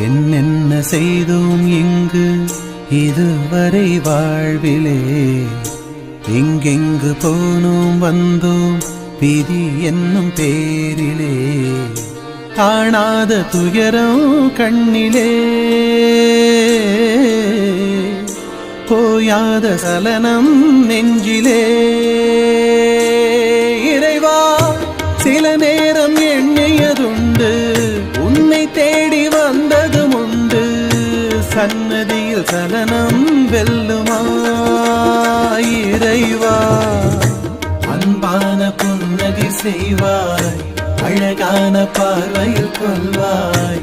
என்னென்ன செய்தோம் இங்கு இதுவரை வாழ்விலே, எங்கெங்கு போனோம் வந்தோம் விதி என்னும் பேரிலே, காணாத துயரம் கண்ணிலே, போயாத சலனம் நெஞ்சிலே. இறைவா, சில நேரம் எண்ணியதுண்டு, உன்னை தேடி வந்ததும் உண்டு, சன்னதியில் சலனம் வெல்லுமா இறைவா. அன்பான புன்னகை செய்வாய், அழகான பார்வையில் கொள்வாய்,